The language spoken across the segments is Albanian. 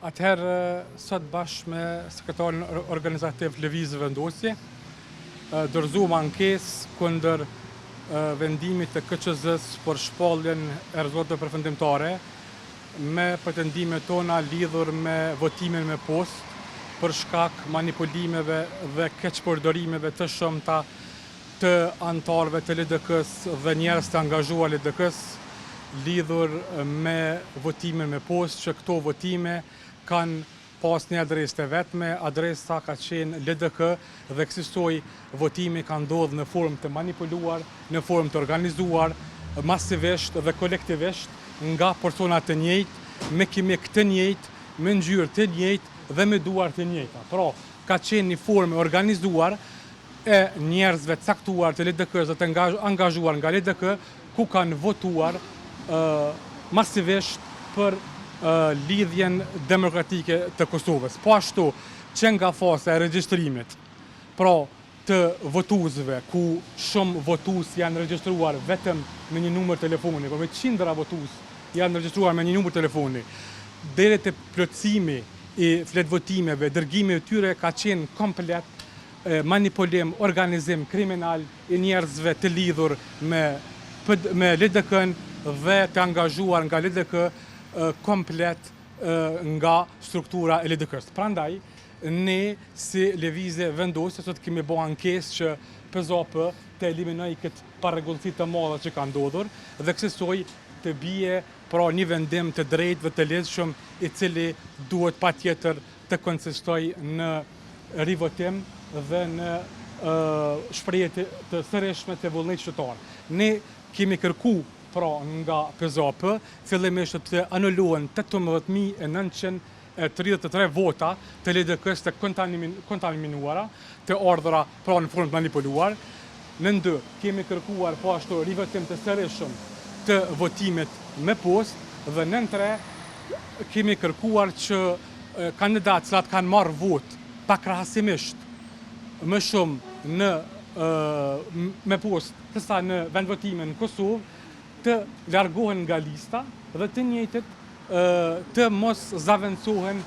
Atëherë, sot bashkë me sekretarin organizativ Lëvizje Vendosje, dorëzuam ankesë kundër vendimit të KQZ-s për shpalljen e rezultateve përfundimtare me pretendimet tona lidhur me votimin me postë për shkak manipulimeve dhe keqpërdorimeve të shumta të anëtarëve të LDK-s dhe njerëz të angazhuar LDK-s lidhur me votimin me postë, që këto votime kanë pas një adresë të vetme, adresa ka qenë LDK dhe kësaj votimi ka ndodhur në formë të manipuluar, në formë të organizuar, masivisht dhe kolektivisht nga persona të njëjtë, me kimik të njëjtë, me ngjyrë të njëjtë dhe me duar të njëjta. Pra, ka qenë një formë organizuar e njerëzve të caktuar të LDK-s dhe të angazhuar nga LDK, ku kanë votuar masivisht për lidhjen demokratike të Kosovës. Po ashtu që nga faza e regjistrimit, pra të votuesve, ku shumë votues janë regjistruar vetëm me një numër telefoni, por me qindra votues janë regjistruar me një numër telefoni, deri te plotësimi i fletvotimeve, dërgimi e tyre ka qenë komplet manipulim, organizim kriminal i njerëzve të lidhur me LDK-n dhe të angazhuar nga LDK komplet nga struktura e LDK-s. Prandaj, ne si Lëvizje Vendosje sot kemi bërë ankesë që PZOP të eliminoj këtë parregullsi të madhe që ka ndodhur dhe kësaj të bie pra një vendim të drejtë dhe të lehtëshëm i cili duhet patjetër të konsistoj në rivotim dhe në shprehje të sërishme të vullnetit qytetar. Ne kemi kërku pra nga PZOP fillimisht të anulohen 18.933 vota të LDK-s të kontaminuara, të ardhura pra në formë të manipuluar. Në 2 kemi kërkuar po ashtu rivotim të sërishëm të votimit me postë dhe në 3 kemi kërkuar që kandidatë cilat kanë marrë vot pakrahasimisht më shumë me postë sesa në vendvotimin në Kosovë të largohen nga lista dhe të njëjtët të mos zaventsohen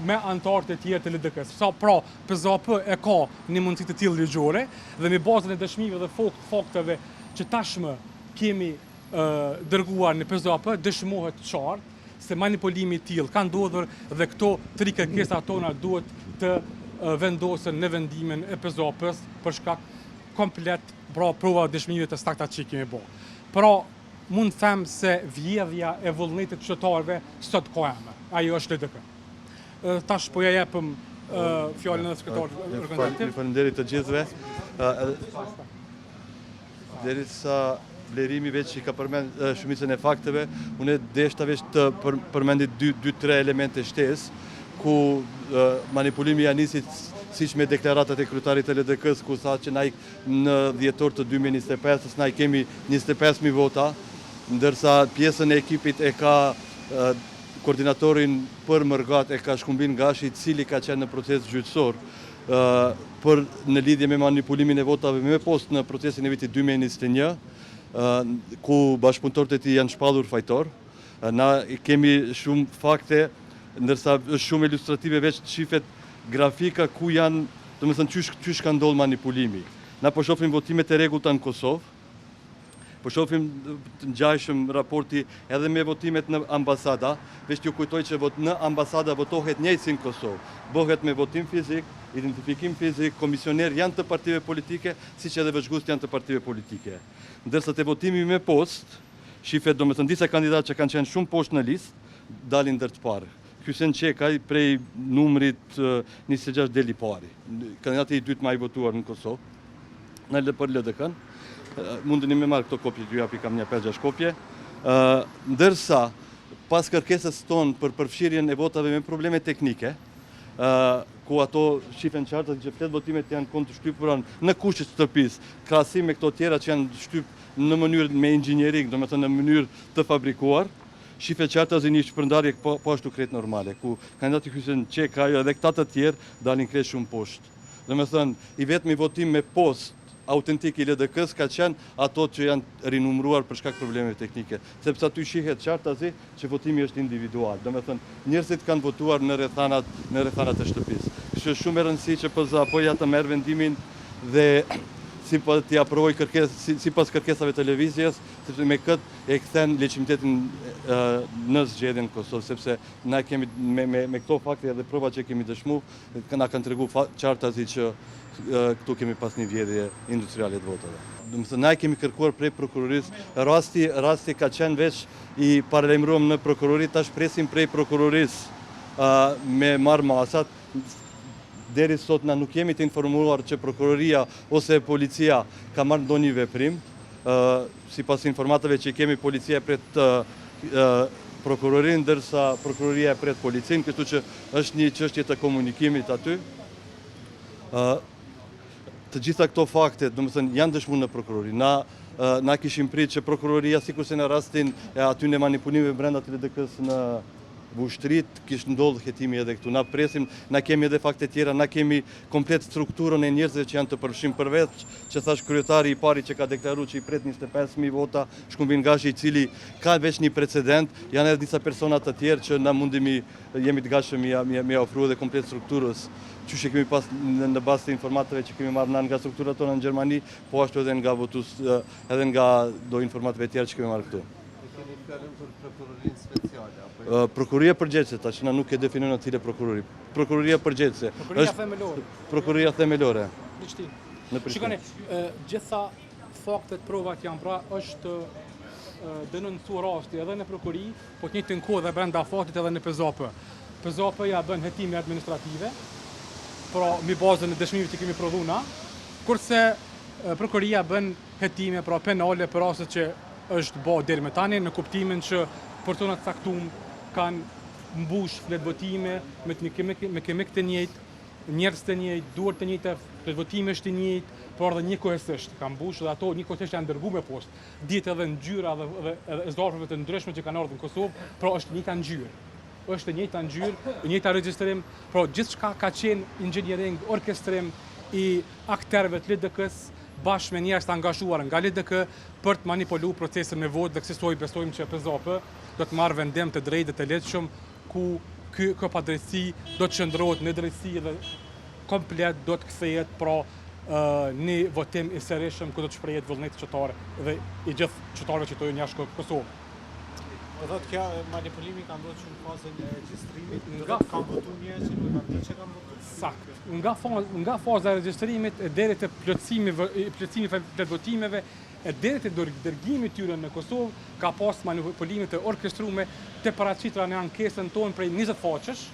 me anëtarët e tjerë të LDK-s. Pra, PZOP e ka një mundësi të tillë ligjore dhe me bazën e dëshmive dhe fakteve që tashmë kemi dërguar në PZOP, dëshmohet qartë se manipulimi i tillë ka ndodhur dhe këto 3 kërkesa tona duhet të vendosen në vendimin e PZOP-s për shkak komplet prova dëshmive të sakta që kemi bërë. Pra, mund të them se vjedhja e vullnetit qytetarëve sot ka emër. Ajo është LDK. Tash po ja japim fjalën edhe sekretarit organizativ. Faleminderit të gjithëve. Derisa vlerimi veç i ka përmend shumicën e fakteve, unë deshta veç të përmendit 2-3 elemente shtesë, ku manipulimi ja nisi siç me deklaratat e kryetarit të LDK-s, ku tha që në dhjetor të 2025-s na kemi 25.000 vota, ndërsa pjesën e ekipit e ka koordinatorin për Mërgat e ka Shkumbin Gashi, i cili ka qenë në proces gjyqësor për në lidhje me manipulimin e votave me postë në procesin e vitit 2021, ku bashkëpunëtorët e tij janë shpallur fajtor. Na kemi shumë fakte, ndërsa është shumë ilustrative veç shifet grafika ku janë, domethënë çysh ka ndodhur manipulimi. Na po shohim votimet e rregullta në Kosovë, po shohim të ngjajshëm raporti edhe me votimet në ambasada, veç t'ju kujtoj që në ambasada votohet njëjtë si në Kosovë. Bëhet me votim fizik, identifikim fizik, komisioner janë të partive politike, siç edhe vëzhgues janë të partive politike. Ndërsa te votimi me postë, shifet domethënë disa kandidatë që kanë qenë shumë poshtë në listë, dalin ndër të parë. Hysen Çekaj prej numrit 26 deli pari. Kandidati i dytë më i votuar në Kosovë, për LDK-n. Mundeni me marrë këto kopje, ju japi kam një 5-6 kopje. Ndërsa, pas kërkesës tonë për përfshirjen e votave me probleme teknike, ku ato shifen qartë që fletë votimet janë konë të shtypura në kushte të shtëpisë, krahasim me këto tjera që janë shtyp në mënyrë me inxhinierik, domethënë në mënyrë të fabrikuar, shifet qartë një shpërndarje po ashtu krejt normale, ku kandidati Hysen Çekaj edhe këta të tjerë dalin krejt shumë poshtë. Domethënë, i vetmi votim me postë autentik i LDK-s ka qenë ato që janë rinumruar për shkak problemeve teknike, sepse aty shihet qartazi që votimi është individual. Domethënë njerëzit kanë votuar në rrethanat e shtëpisë. Kështu është shumë e rëndësishme që PZAP-ja të merr vendimin dhe sipas t'i aprovoj sipas kërkesave të lëvizjes, sepse me këtë e kthen legjimitetin në zgjedhjen në Kosovë, sepse na kemi me këto fakte dhe provat që kemi dëshmuar, na kanë treguar qartazi që këtu kemi pas një vjedhje industriale të votave. Domethënë na kemi kërkuar prej prokurorisë, rasti ka qenë veç i paralajmëruar në prokurori, tash presim prej prokurorisë me marr masat. Deri sot na nuk jemi të informuar që prokuroria ose policia ka marrë ndonjë veprim. Sipas informatave që kemi, policia e pret prokurorin, ndërsa prokuroria e pret policin, kështu që është një çështje të komunikimit aty. Të gjitha këto fakte, domethënë, janë dëshmuar në prokurori. Na kishim pritë që prokuroria, sikurse në rastin e aty në manipulimeve brenda të LDK-s në Vushtrrit, kishtë ndodhë hetimi edhe këtu. Na presim, na kemi edhe fakte tjera, na kemi komplet strukturën e njerëzve që janë të përfshim, përveç që thash kryetari i pari që ka deklaruar që i pret 25.000 vota, Shkumbin Gashi, i cili ka veç një precedent, janë edhe disa persona të tjerë që na jemi të gatshëm me ofru edhe komplet strukturës, që kemi pas në bazë të informatave që kemi marrë nga strukturat tona në Gjermani, po ashtu edhe nga edhe nga do informatave tjera që kemi marrë këtu. Keni fjalën për prokurorinë speciale? Prokuroria përgjithëse, tash na nuk e definojnë atë prokurori. Prokuroria përgjithëse. Prokuroria themelore. Prokuroria themelore. Në Prishtinë. Shikoni, gjitha faktet, provat janë pra, është denoncuar rasti edhe në prokuri, po të njëjtën kohë dhe brenda faktit edhe në PZAP. PZAP-ja bën hetime administrative, pra mbi bazën e dëshmive që kemi prodhuar na, kurse prokuria bën hetime pra penale për rastet që është bë deri më tani në kuptimin që persona të caktuar kanë mbush fletvotime me kemik të njëjtë, njerëz të njëjtë, duar të njëjta, fletvotime është të njëjtë, por edhe njëkohësisht kanë mbush dhe ato njëkohësisht janë dërguar me poshtë. Dihet edhe ngjyra dhe zarfeve të ndryshme që kanë ardhur në Kosovë, pra është njëjta ngjyrë. Është e njëjta ngjyrë, e njëjta regjistrim, pra gjithçka ka qenë inxhiniering, orkestrim i aktorëve të LDK-s bashkë me njerëz të angazhuar nga LDK për të manipuluar procesin me votë dhe kësaj besojmë që PZAP do të marrë vendim të drejtë të lehtëshëm ku kjo padrejtësi do të qëndrohet në drejtësi dhe komplet do të kthehet pra një votim i sërishëm ku do të shprehet vullneti qytetar dhe i gjithë qytetarëve që jetojnë jashtë Kosovës. Po thotë kjo manipulimi ka ndodhur në fazën e regjistrimit, kanë votuar njerëz që nuk kanë ditë që kanë votuar. Sakt. Nga faza e regjistrimit deri te plotësimi fletvotimeve e deri te dërgimit tyre në Kosovë ka pas manipulime të orkestruara të paraqitra në ankesën tonë prej 20 faqesh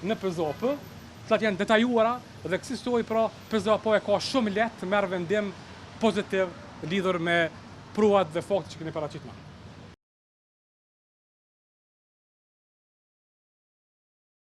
në PZAP, të cilat janë detajuara dhe kësaj pra PZAP e ka shumë lehtë të merr vendim pozitiv lidhur me provat dhe faktet që kemi paraqitur.